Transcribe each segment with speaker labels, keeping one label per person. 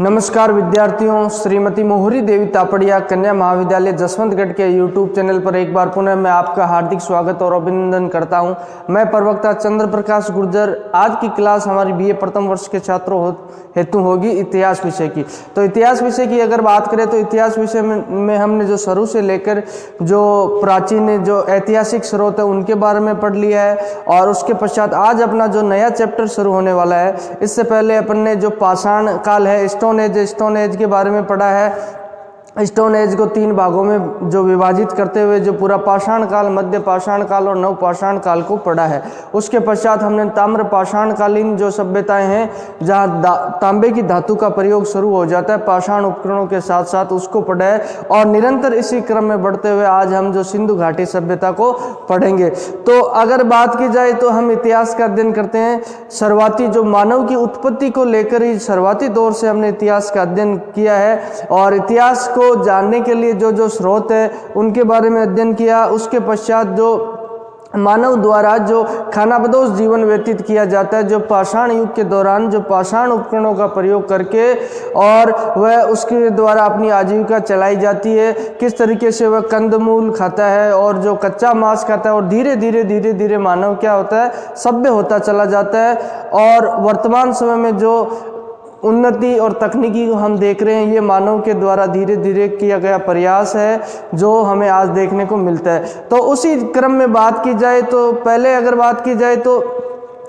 Speaker 1: नमस्कार विद्यार्थियों, श्रीमती मोहरी देवी तापड़िया कन्या महाविद्यालय जसवंतगढ़ के यूट्यूब चैनल पर एक बार पुनः मैं आपका हार्दिक स्वागत और अभिनंदन करता हूं। मैं प्रवक्ता चंद्र प्रकाश गुर्जर। आज की क्लास हमारी बीए प्रथम वर्ष के छात्रों हेतु होगी इतिहास विषय की। तो इतिहास विषय की अगर बात करें तो इतिहास विषय में हमने जो शुरू से लेकर जो प्राचीन जो ऐतिहासिक स्रोत है उनके बारे में पढ़ लिया है, और उसके पश्चात आज अपना जो नया चैप्टर शुरू होने वाला है। इससे पहले अपन ने जो पाषाण काल है, स्टोन एज के बारे में पढ़ा है। स्टोन एज को 3 भागों में जो विभाजित करते हुए जो पूरा पाषाण काल, मध्य पाषाण काल और नव पाषाण काल को पढ़ा है। उसके पश्चात हमने ताम्र पाषाणकालीन जो सभ्यताएं हैं, जहां तांबे की धातु का प्रयोग शुरू हो जाता है पाषाण उपकरणों के साथ साथ, उसको पढ़ा है। और निरंतर इसी क्रम में बढ़ते हुए आज हम जो सिंधु घाटी सभ्यता को पढ़ेंगे। तो अगर बात की जाए तो हम इतिहास का अध्ययन करते हैं शुरुआती जो मानव की उत्पत्ति को लेकर ही शुरुआती दौर से हमने इतिहास का अध्ययन किया है, और इतिहास को जानने के लिए जो जो स्रोत है उनके बारे में अध्ययन किया। उसके पश्चात जो मानव द्वारा जो खानाबदोश जीवन व्यतीत किया जाता है, जो पाषाण युग के दौरान जो पाषाण उपकरणों का प्रयोग करके और वह उसके द्वारा अपनी आजीविका चलाई जाती है, किस तरीके से वह कंदमूल खाता है और जो कच्चा मांस खाता है, और धीरे धीरे मानव क्या होता है, सभ्य होता चला जाता है। और वर्तमान समय में जो उन्नति और तकनीकी को हम देख रहे हैं, ये मानव के द्वारा धीरे धीरे किया गया प्रयास है जो हमें आज देखने को मिलता है। तो उसी क्रम में बात की जाए तो पहले अगर बात की जाए तो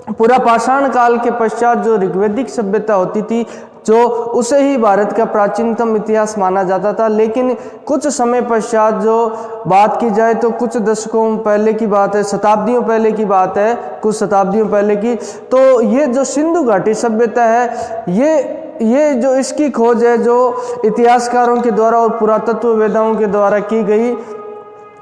Speaker 1: पूरा पाषाण काल के पश्चात जो ऋग्वैदिक सभ्यता होती थी, जो उसे ही भारत का प्राचीनतम इतिहास माना जाता था। लेकिन कुछ समय पश्चात जो बात की जाए तो कुछ दशकों पहले की बात है, शताब्दियों पहले की बात है, कुछ शताब्दियों पहले की, तो ये जो सिंधु घाटी सभ्यता है, ये जो इसकी खोज है जो इतिहासकारों के द्वारा और पुरातत्व वेदाओं के द्वारा की गई,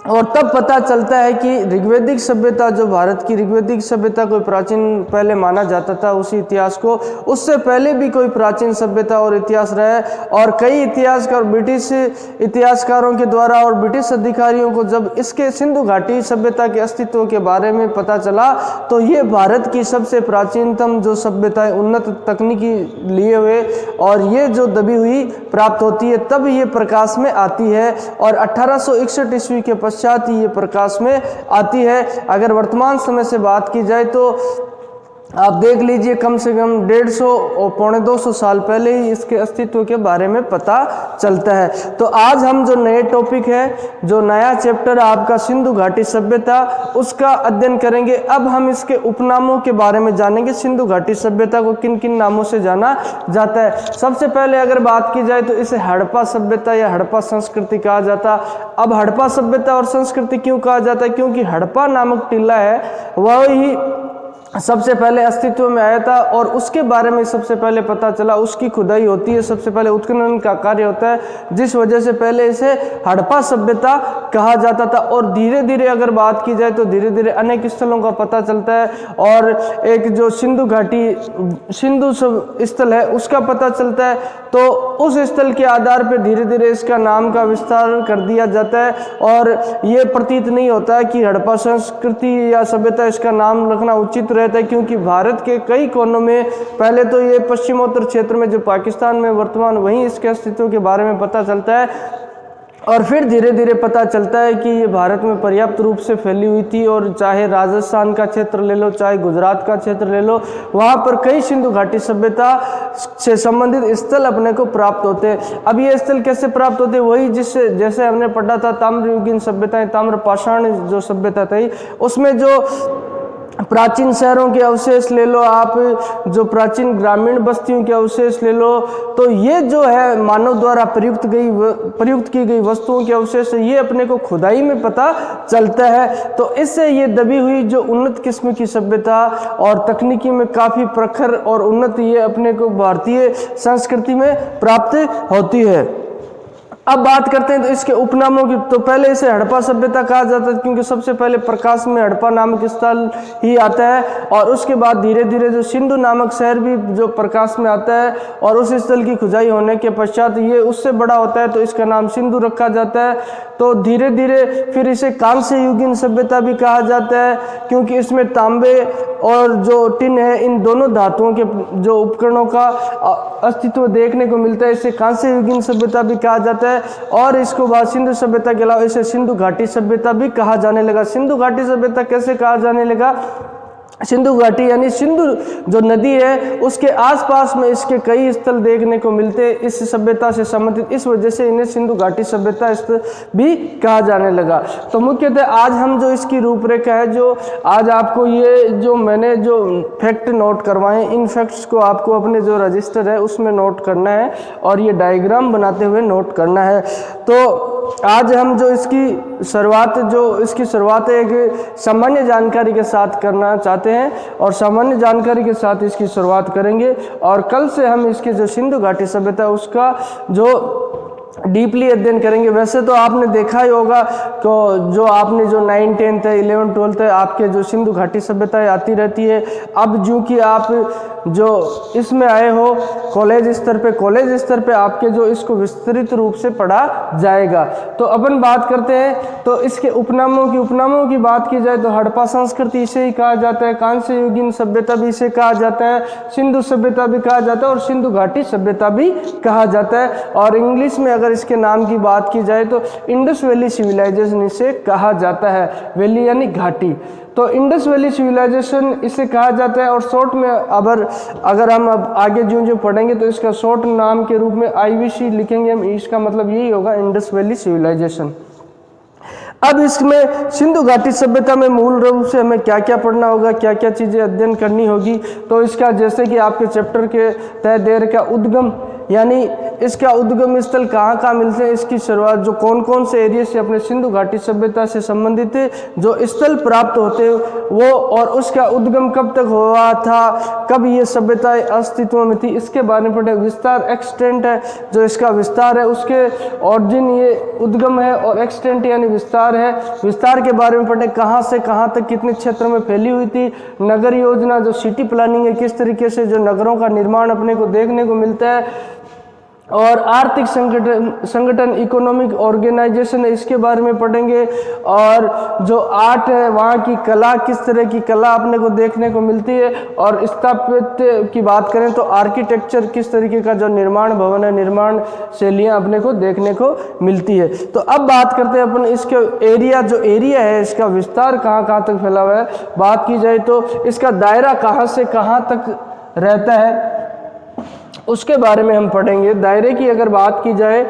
Speaker 1: और तब पता चलता है कि ऋग्वैदिक सभ्यता, जो भारत की ऋग्वैदिक सभ्यता कोई प्राचीन पहले माना जाता था उसी इतिहास को, उससे पहले भी कोई प्राचीन सभ्यता और इतिहास रहा है। और कई इतिहासकार, ब्रिटिश इतिहासकारों के द्वारा और ब्रिटिश अधिकारियों को जब इसके सिंधु घाटी सभ्यता के अस्तित्व के बारे में पता चला, तो ये भारत की सबसे प्राचीनतम जो सभ्यता है, उन्नत तकनीकी लिए हुए, और ये जो दबी हुई प्राप्त होती है, तब ये प्रकाश में आती है। और 1861 ईस्वी के पश्चात ये प्रकाश में आती है। अगर वर्तमान समय से बात की जाए तो आप देख लीजिए, कम से कम 150 और 250 साल पहले ही इसके अस्तित्व के बारे में पता चलता है। तो आज हम जो नए टॉपिक है, जो नया चैप्टर आपका सिंधु घाटी सभ्यता, उसका अध्ययन करेंगे। अब हम इसके उपनामों के बारे में जानेंगे। सिंधु घाटी सभ्यता को किन किन नामों से जाना जाता है। सबसे पहले अगर बात की जाए तो इसे हड़प्पा सभ्यता या हड़प्पा संस्कृति कहा जाता। अब हड़प्पा सभ्यता और संस्कृति क्यों कहा जाता है? क्योंकि हड़प्पा नामक टीला है, वह ही सबसे पहले अस्तित्व में आया था, और उसके बारे में सबसे पहले पता चला। उसकी खुदाई होती है, सबसे पहले उत्खनन का कार्य होता है, जिस वजह से पहले इसे हड़प्पा सभ्यता कहा जाता था। और धीरे धीरे अगर बात की जाए तो धीरे धीरे अनेक स्थलों का पता चलता है, और एक जो सिंधु घाटी सिंधु स्थल है उसका पता चलता है। तो उस स्थल के आधार पर धीरे धीरे इसका नाम का विस्तार कर दिया जाता है, और ये प्रतीत नहीं होता है कि हड़प्पा संस्कृति या सभ्यता इसका नाम रखना उचित रहता है, क्योंकि भारत के कई कोनों में, पहले तो ये पश्चिमोत्तर क्षेत्र में जो पाकिस्तान में वर्तमान, वहीं इसके अस्तित्व के बारे में पता चलता है। और फिर धीरे धीरे पता चलता है कि ये भारत में पर्याप्त रूप से फैली हुई थी, और चाहे राजस्थान का क्षेत्र ले लो, चाहे गुजरात का क्षेत्र ले लो, वहाँ पर कई सिंधु घाटी सभ्यता से संबंधित स्थल अपने को प्राप्त होते हैं। अब ये स्थल कैसे प्राप्त होते हैं? वही जिससे जैसे हमने पढ़ा था ताम्रयुगीन सभ्यताएं, ताम्र पाषाण जो सभ्यता थी, उसमें जो प्राचीन शहरों के अवशेष ले लो आप, जो प्राचीन ग्रामीण बस्तियों के अवशेष ले लो, तो ये जो है मानव द्वारा प्रयुक्त की गई वस्तुओं के अवशेष, ये अपने को खुदाई में पता चलता है। तो इससे ये दबी हुई जो उन्नत किस्म की सभ्यता और तकनीकी में काफ़ी प्रखर और उन्नत, ये अपने को भारतीय संस्कृति में प्राप्त होती है। अब बात करते हैं तो इसके उपनामों की। तो पहले इसे हड़प्पा सभ्यता कहा जाता है क्योंकि सबसे पहले प्रकाश में हड़प्पा नामक स्थल ही आता है, और उसके बाद धीरे धीरे जो सिंधु नामक शहर भी जो प्रकाश में आता है, और उस स्थल की खुदाई होने के पश्चात ये उससे बड़ा होता है तो इसका नाम सिंधु रखा जाता है। तो धीरे धीरे फिर इसे कांस्य युगीन सभ्यता भी कहा जाता है क्योंकि इसमें तांबे और जो टिन है, इन दोनों धातुओं के जो उपकरणों का अस्तित्व देखने को मिलता है। इसे कांस्य युगीन सभ्यता भी कहा जाता है, और इसको बाद सिंधु सभ्यता के अलावा इसे सिंधु घाटी सभ्यता भी कहा जाने लगा। सिंधु घाटी सभ्यता कैसे कहा जाने लगा? सिंधु घाटी यानी सिंधु जो नदी है उसके आसपास में इसके कई स्थल देखने को मिलते हैं इस सभ्यता से संबंधित, इस वजह से इन्हें सिंधु घाटी सभ्यता स्थल भी कहा जाने लगा। तो मुख्यतः आज हम जो इसकी रूपरेखा है, जो आज आपको ये जो मैंने जो फैक्ट नोट करवाए, इन फैक्ट्स को आपको अपने जो रजिस्टर है उसमें नोट करना है और ये डायग्राम बनाते हुए नोट करना है। तो आज हम जो इसकी शुरुआत एक सामान्य जानकारी के साथ करना चाहते हैं, और सामान्य जानकारी के साथ इसकी शुरुआत करेंगे, और कल से हम इसकी जो सिंधु घाटी सभ्यता उसका जो डीपली अध्ययन करेंगे। वैसे तो आपने देखा ही होगा तो जो आपने जो 9, 10th है, 11, 12th है, आपके जो सिंधु घाटी सभ्यताएं आती रहती है। अब जो कि आप जो इसमें आए हो कॉलेज स्तर पे आपके जो इसको विस्तृत रूप से पढ़ा जाएगा। तो अपन बात करते हैं तो इसके उपनामों की बात की जाए तो हड़प्पा संस्कृति इसे ही कहा जाता है, कांस्य युगीन सभ्यता भी इसे कहा जाता है, सिंधु सभ्यता भी कहा जाता है और सिंधु घाटी सभ्यता भी कहा जाता है। और इंग्लिश में अगर इसके नाम की बात की जाए तो इंडस वैली सिविलाइजेशन इसे कहा जाता है, वैली यानी घाटी। तो इंडस वैली सिविलाइजेशन इसे कहा जाता है, और शॉर्ट में अगर हम अब आगे जो पढ़ेंगे तो इसका शॉर्ट नाम के रूप में IVC लिखेंगे हम, इसका मतलब यही होगा इंडस वैली सिविलाइजेशन। अब इसमें सिंधु घाटी सभ्यता में मूल रूप से हमें क्या क्या पढ़ना होगा, क्या क्या चीज़ें अध्ययन करनी होगी। तो इसका जैसे कि आपके चैप्टर के तहत दे रखा उद्गम, यानी इसका उद्गम स्थल कहाँ कहाँ मिलते हैं, इसकी शुरुआत जो कौन कौन से एरिया से अपने सिंधु घाटी सभ्यता से संबंधित जो स्थल प्राप्त होते हैं वो, और उसका उद्गम कब तक हुआ था, कब ये सभ्यताएं अस्तित्व में थी, इसके बारे में पढ़े। विस्तार एक्सटेंट है, जो इसका विस्तार है उसके ऑरिजिन ये उद्गम है, और एक्सटेंट यानी विस्तार है, विस्तार के बारे में पढ़े। कहाँ से कहाँ तक कितने क्षेत्र में फैली हुई थी। नगर योजना जो सिटी प्लानिंग है, किस तरीके से जो नगरों का निर्माण अपने को देखने को मिलता है। और आर्थिक संगठन इकोनॉमिक ऑर्गेनाइजेशन है, इसके बारे में पढ़ेंगे। और जो आर्ट है, वहाँ की कला, किस तरह की कला अपने को देखने को मिलती है। और स्थापत्य की बात करें तो आर्किटेक्चर, किस तरीके का जो निर्माण भवन है, निर्माण शैलियाँ अपने को देखने को मिलती है। तो अब बात करते हैं अपन इसके एरिया है, इसका विस्तार कहाँ कहाँ तक फैला हुआ है। बात की जाए तो इसका दायरा कहाँ से कहाँ तक रहता है, उसके बारे में हम पढ़ेंगे। दायरे की अगर बात की जाए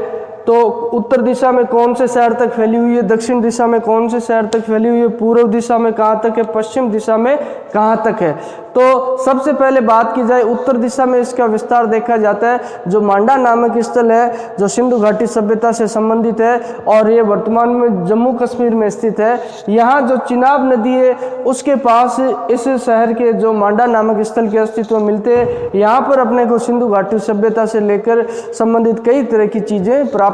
Speaker 1: तो उत्तर दिशा में कौन से शहर तक फैली हुई है, दक्षिण दिशा में कौन से शहर तक फैली हुई है, पूर्व दिशा में कहाँ तक है, पश्चिम दिशा में कहाँ तक है। तो सबसे पहले बात की जाए उत्तर दिशा में इसका विस्तार देखा जाता है। जो मांडा नामक स्थल है जो सिंधु घाटी सभ्यता से संबंधित है, और ये वर्तमान में जम्मू कश्मीर में स्थित है। यहाँ जो चिनाब नदी है उसके पास इस शहर के जो मांडा नामक स्थल के अस्तित्व मिलते हैं। यहाँ पर अपने को सिंधु घाटी सभ्यता से लेकर संबंधित कई तरह की चीज़ें प्राप्त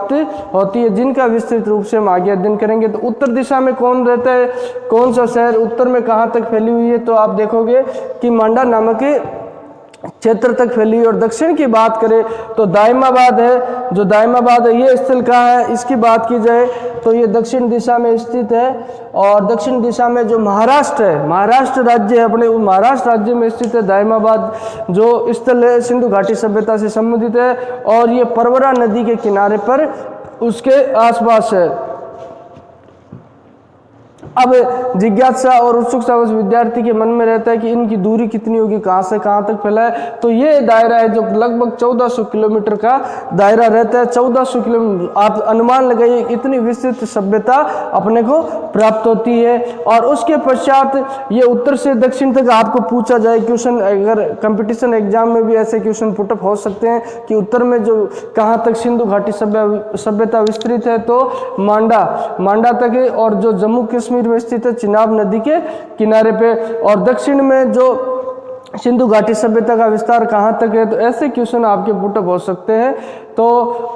Speaker 1: होती है, जिनका विस्तृत रूप से हम आगे अध्ययन करेंगे। तो उत्तर दिशा में कौन रहता है, कौन सा शहर उत्तर में कहाँ तक फैली हुई है, तो आप देखोगे कि मांडा नामक क्षेत्र तक फैली है। और दक्षिण की बात करें तो दायमाबाद है, जो दायमाबाद है ये स्थल कहाँ है, इसकी बात की जाए तो ये दक्षिण दिशा में स्थित है। और दक्षिण दिशा में जो महाराष्ट्र है, महाराष्ट्र राज्य है, अपने महाराष्ट्र राज्य में स्थित है दायमाबाद जो स्थल है, सिंधु घाटी सभ्यता से संबंधित है। और ये परवरा नदी के किनारे पर उसके आसपास है। अब जिज्ञासा और उत्सुकता उस विद्यार्थी के मन में रहता है कि इनकी दूरी कितनी होगी, कहाँ से कहाँ तक फैला है। तो ये दायरा है जो लगभग 1400 किलोमीटर का दायरा रहता है। 1400 किलोमीटर आप अनुमान लगाइए, इतनी विस्तृत सभ्यता अपने को प्राप्त होती है। और उसके पश्चात ये उत्तर से दक्षिण तक आपको पूछा जाए क्वेश्चन, अगर कंपटीशन एग्जाम में भी ऐसे क्वेश्चन पुटअप हो सकते हैं कि उत्तर में जो कहाँ तक सिंधु घाटी सभ्यता विस्तृत है, तो मांडा तक है। और जो जम्मू कश्मीर में स्थित है चिनाब नदी के किनारे पे। और दक्षिण में जो सिंधु घाटी सभ्यता का विस्तार कहाँ तक है, तो ऐसे क्वेश्चन आपके पुटअप हो सकते हैं। तो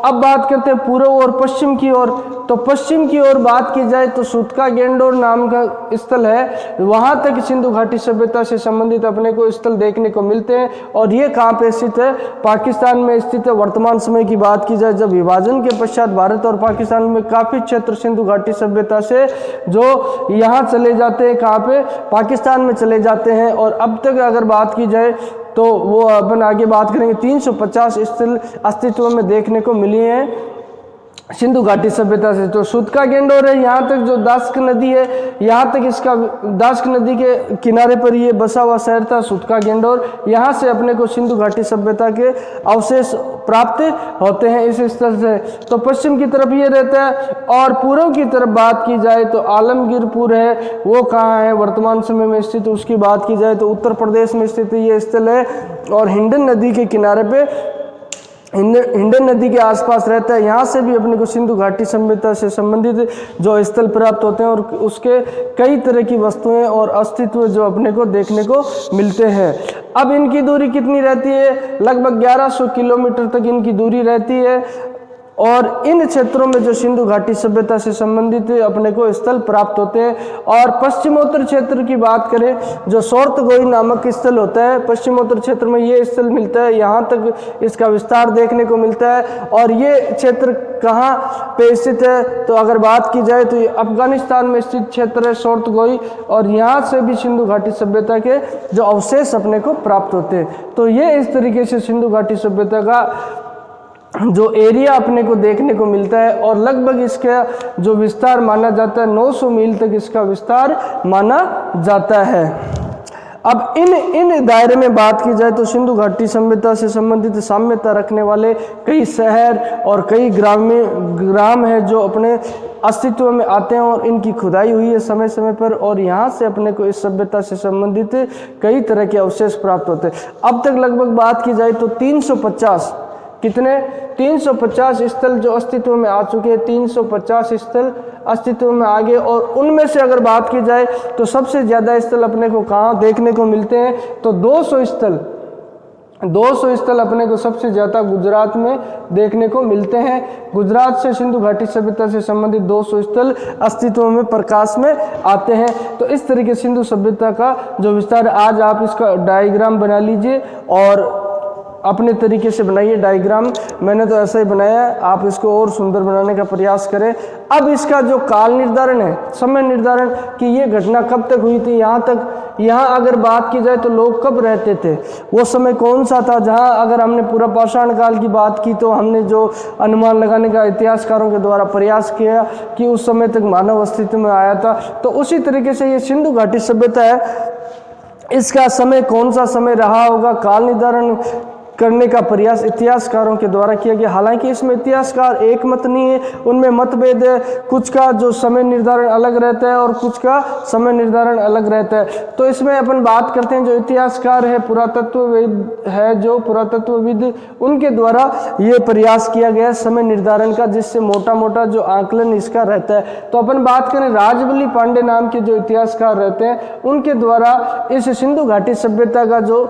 Speaker 1: अब बात करते हैं पूर्व और पश्चिम की ओर। तो पश्चिम की ओर बात की जाए तो सूतका गेंडोर नाम का स्थल है, वहां तक सिंधु घाटी सभ्यता से संबंधित अपने को स्थल देखने को मिलते हैं। और ये कहाँ पे स्थित है, पाकिस्तान में स्थित है। वर्तमान समय की बात की जाए, जब विभाजन के पश्चात भारत और पाकिस्तान में काफी क्षेत्र सिंधु घाटी सभ्यता से जो यहाँ चले जाते हैं, कहाँ पे, पाकिस्तान में चले जाते हैं। और अब तक अगर बात की जाए तो वो अपन आगे बात करेंगे, 350 स्थल अस्तित्व में देखने को मिली हैं सिंधु घाटी सभ्यता से। तो सूतका गेंडोर है, यहाँ तक जो दास्क नदी है, यहाँ तक इसका दास्क नदी के किनारे पर ये बसा हुआ शहर था सूतका गेंडोर। यहाँ से अपने को सिंधु घाटी सभ्यता के अवशेष प्राप्त होते हैं इस स्थल से। तो पश्चिम की तरफ ये रहता है। और पूर्व की तरफ बात की जाए तो आलमगीरपुर है, वो कहाँ है, वर्तमान समय में स्थित। उसकी बात की जाए तो उत्तर प्रदेश में स्थित ये स्थल है। और हिंडन नदी के किनारे पे, हिंडन नदी के आसपास रहता है। यहाँ से भी अपने को सिंधु घाटी सभ्यता से संबंधित जो स्थल प्राप्त होते हैं और उसके कई तरह की वस्तुएं और अस्तित्व जो अपने को देखने को मिलते हैं। अब इनकी दूरी कितनी रहती है, लगभग 1100 किलोमीटर तक इनकी दूरी रहती है। और इन क्षेत्रों में जो सिंधु घाटी सभ्यता से संबंधित अपने को स्थल प्राप्त होते हैं। और पश्चिमोत्तर क्षेत्र की बात करें, जो सोर्तगोई नामक स्थल होता है, पश्चिमोत्तर क्षेत्र में ये स्थल मिलता है, यहाँ तक इसका विस्तार देखने को मिलता है। और ये क्षेत्र कहाँ पे स्थित है, तो अगर बात की जाए तो ये अफगानिस्तान में स्थित क्षेत्र है सोर्तगोई। और यहाँ से भी सिंधु घाटी सभ्यता के जो अवशेष अपने को प्राप्त होते हैं। तो ये इस तरीके से सिंधु घाटी सभ्यता का जो एरिया अपने को देखने को मिलता है। और लगभग इसका जो विस्तार माना जाता है, 900 मील तक इसका विस्तार माना जाता है। अब इन दायरे में बात की जाए तो सिंधु घाटी सभ्यता से संबंधित साम्यता रखने वाले कई शहर और कई ग्राम है जो अपने अस्तित्व में आते हैं। और इनकी खुदाई हुई है समय समय पर। और यहाँ से अपने को इस सभ्यता से संबंधित कई तरह के अवशेष प्राप्त होते हैं। अब तक लगभग बात की जाए तो 350 कितने 350 स्थल जो अस्तित्व में आ चुके हैं, 350 स्थल अस्तित्व में आ गए। और उनमें से अगर बात की जाए तो सबसे ज़्यादा स्थल अपने को कहाँ देखने को मिलते हैं, तो 200 स्थल अपने को सबसे ज़्यादा गुजरात में देखने को मिलते हैं। गुजरात से सिंधु घाटी सभ्यता से संबंधित 200 स्थल अस्तित्व में प्रकाश में आते हैं। तो इस तरीके सिंधु सभ्यता का जो विस्तार, आज आप इसका डायग्राम बना लीजिए और अपने तरीके से बनाइए डायग्राम। मैंने तो ऐसा ही बनाया है, आप इसको और सुंदर बनाने का प्रयास करें। अब इसका जो काल निर्धारण है, समय निर्धारण कि ये घटना कब तक हुई थी, यहाँ अगर बात की जाए तो लोग कब रहते थे, वो समय कौन सा था। जहाँ अगर हमने पूरा पाषाण काल की बात की तो हमने जो अनुमान लगाने का इतिहासकारों के द्वारा प्रयास किया कि उस समय तक मानव अस्तित्व में आया था। तो उसी तरीके से ये सिंधु घाटी सभ्यता है, इसका समय कौन सा समय रहा होगा, काल निर्धारण करने का प्रयास इतिहासकारों के द्वारा किया गया। हालांकि इसमें इतिहासकार एक मत नहीं है, उनमें मतभेद है। कुछ का जो समय निर्धारण अलग रहता है और कुछ का समय निर्धारण अलग रहता है। तो इसमें अपन बात करते हैं जो इतिहासकार है, पुरातत्वविद है, जो पुरातत्वविद, उनके द्वारा ये प्रयास किया गया समय निर्धारण का, जिससे मोटा मोटा जो आंकलन इसका रहता है। तो अपन बात करें राजबली पांडे नाम के जो इतिहासकार रहते हैं, उनके द्वारा इस सिंधु घाटी सभ्यता का जो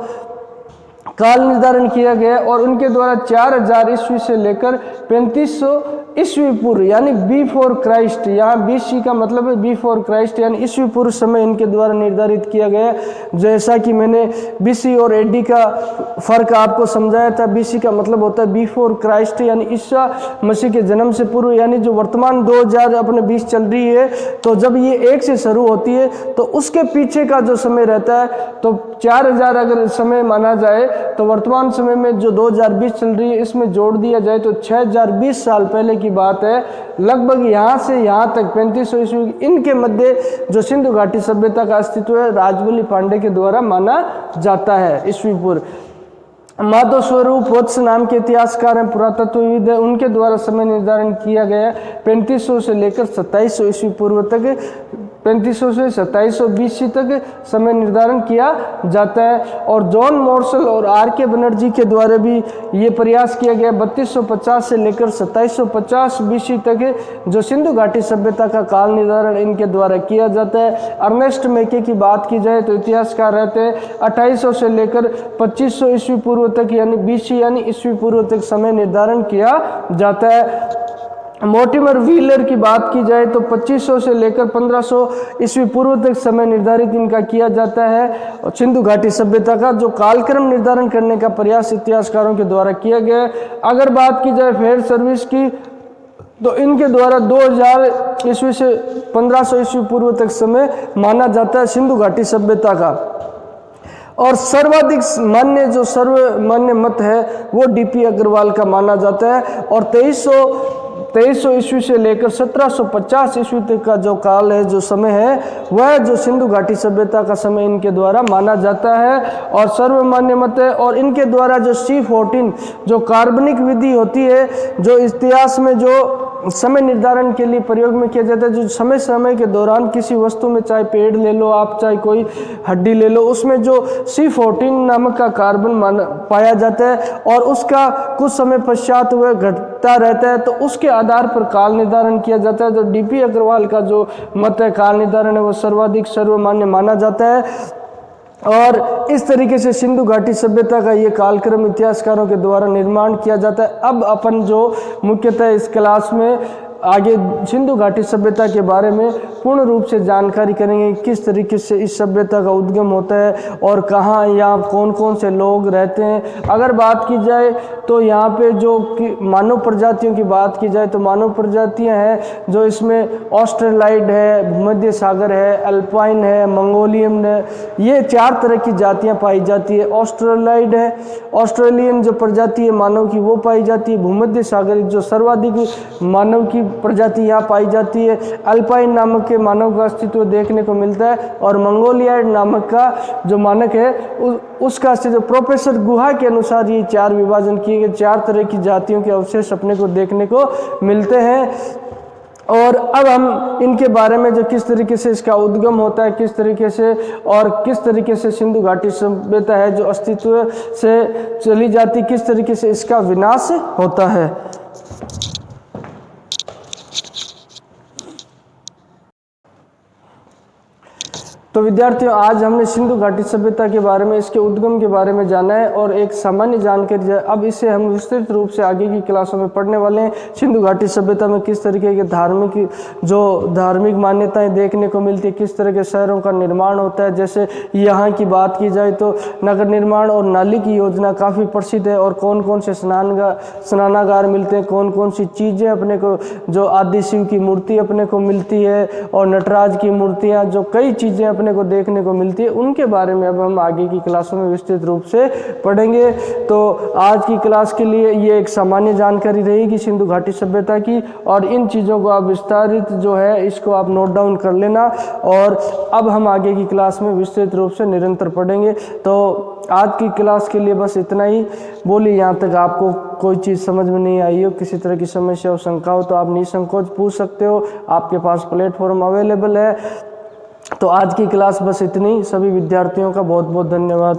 Speaker 1: काल निर्धारण किया गया और उनके द्वारा 4000 ईस्वी से लेकर 3500 ईस्वी पूर्व यानी बिफोर क्राइस्ट, यहाँ BC का मतलब है बिफोर क्राइस्ट यानी ईस्वी पूर्व समय इनके द्वारा निर्धारित किया गया। जैसा कि मैंने BC और AD का फर्क आपको समझाया था। BC का मतलब होता है बिफोर क्राइस्ट यानी ईसा मसीह के जन्म से पूर्व, यानी जो वर्तमान 2000 अपने 20 चल रही है, तो जब ये 1 से शुरू होती है तो उसके पीछे का जो समय रहता है, तो 4000 अगर समय माना जाए तो वर्तमान समय में जो 2020 चल रही है इसमें जोड़ दिया जाए तो 6020 साल पहले की बात है। लगभग यहाँ से यहाँ तक 3500 ईस्वी, इनके मध्य जो सिंधु घाटी सभ्यता का अस्तित्व है राजबली पांडे के द्वारा माना जाता है ईस्वी पूर्व। माधव स्वरूप वत्स नाम के इतिहासकार हैं, पुरातत्वविद है, उनके द्वारा समय निर्धारण किया गया 3500 से लेकर 2700 ईस्वी पूर्व तक 3500 से 2700 BC तक समय निर्धारण किया जाता है। और जॉन मॉर्शल और RK बनर्जी के द्वारा भी ये प्रयास किया गया 3250 से लेकर 2750 BC तक जो सिंधु घाटी सभ्यता का काल निर्धारण इनके द्वारा किया जाता है। अर्नेस्ट मैके की बात की जाए तो इतिहासकार रहते हैं 2800 से लेकर 2500 ईस्वी पूर्व तक यानी BC यानी ईस्वी पूर्व तक समय निर्धारण किया जाता है। मोर्टिमर व्हीलर की बात की जाए तो 2500 से लेकर 1500 ईस्वी पूर्व तक समय निर्धारित इनका किया जाता है। और सिंधु घाटी सभ्यता का जो कालक्रम निर्धारण करने का प्रयास इतिहासकारों के द्वारा किया गया है। अगर बात की जाए फेयर सर्विस की तो इनके द्वारा 2000 ईस्वी से 1500 ईस्वी पूर्व तक समय माना जाता है सिंधु घाटी सभ्यता का। और सर्वाधिक मान्य जो सर्वमान्य मत है वो DP अग्रवाल का माना जाता है। और 2300 ईस्वी से लेकर 1750 ईस्वी तक का जो काल है जो समय है वह जो सिंधु घाटी सभ्यता का समय इनके द्वारा माना जाता है और सर्वमान्य मत है। और इनके द्वारा जो C14 जो कार्बनिक विधि होती है जो इतिहास में जो समय निर्धारण के लिए प्रयोग में किया जाता है, जो समय समय के दौरान किसी वस्तु में चाहे पेड़ ले लो आप चाहे कोई हड्डी ले लो उसमें जो C14 नामक का कार्बन पाया जाता है और उसका कुछ समय पश्चात वह घटता रहता है तो उसके आधार पर काल निर्धारण किया जाता है। तो DP अग्रवाल का जो मत है काल निर्धारण है वो सर्वाधिक सर्वमान्य माना जाता है। और इस तरीके से सिंधु घाटी सभ्यता का ये कालक्रम इतिहासकारों के द्वारा निर्माण किया जाता है। अब अपन जो मुख्यतः इस क्लास में आगे सिंधु घाटी सभ्यता के बारे में पूर्ण रूप से जानकारी करेंगे, किस तरीके से इस सभ्यता का उद्गम होता है और कहाँ यहाँ कौन कौन से लोग रहते हैं। अगर बात की जाए तो यहाँ पे जो मानव प्रजातियों की बात की जाए तो मानव प्रजातियाँ हैं जो इसमें ऑस्ट्रेलाइड है, भूमध्य सागर है, अल्पाइन है, मंगोलियन है, ये 4 तरह की जातियाँ पाई जाती है। ऑस्ट्रेलाइड है, ऑस्ट्रेलियन जो प्रजाति है मानव की वो पाई जाती है। भूमध्य सागर जो सर्वाधिक मानव की प्रजाति यहाँ पाई जाती है। अल्पाइन नामक के मानव का अस्तित्व देखने को मिलता है और मंगोलियाइड नामक का जो मानक है उसका अस्तित्व प्रोफेसर गुहा के अनुसार ये 4 विभाजन किए गए 4 तरह की जातियों के अवशेष अपने को देखने को मिलते हैं। और अब हम इनके बारे में जो किस तरीके से इसका उद्गम होता है, किस तरीके से और किस तरीके से सिंधु घाटी सभ्यता है जो अस्तित्व से चली जाती, किस तरीके से इसका विनाश होता है। तो विद्यार्थियों आज हमने सिंधु घाटी सभ्यता के बारे में इसके उद्गम के बारे में जाना है और एक सामान्य जानकारी है। अब इसे हम विस्तृत रूप से आगे की क्लासों में पढ़ने वाले हैं। सिंधु घाटी सभ्यता में किस तरीके के धार्मिक मान्यताएं देखने को मिलती है, किस तरह के शहरों का निर्माण होता है। जैसे यहाँ की बात की जाए तो नगर निर्माण और नाली की योजना काफ़ी प्रसिद्ध है और कौन कौन से स्नानागार मिलते हैं, कौन कौन सी चीज़ें अपने को जो आदि शिव की मूर्ति अपने को मिलती है और नटराज की मूर्तियाँ जो कई चीज़ें अपने को देखने को मिलती है उनके बारे में अब हम आगे की क्लासों में विस्तृत रूप से पढ़ेंगे। तो आज की क्लास के लिए ये एक सामान्य जानकारी रहेगी सिंधु घाटी सभ्यता की और इन चीज़ों को आप विस्तारित जो है इसको आप नोट डाउन कर लेना और अब हम आगे की क्लास में विस्तृत रूप से निरंतर पढ़ेंगे। तो आज की क्लास के लिए बस इतना ही। बोलिए यहाँ तक आपको कोई चीज़ समझ में नहीं आई हो, किसी तरह की समस्या हो, शंका हो तो आप निसंकोच पूछ सकते हो, आपके पास प्लेटफॉर्म अवेलेबल है। तो आज की क्लास बस इतनी। सभी विद्यार्थियों का बहुत बहुत धन्यवाद।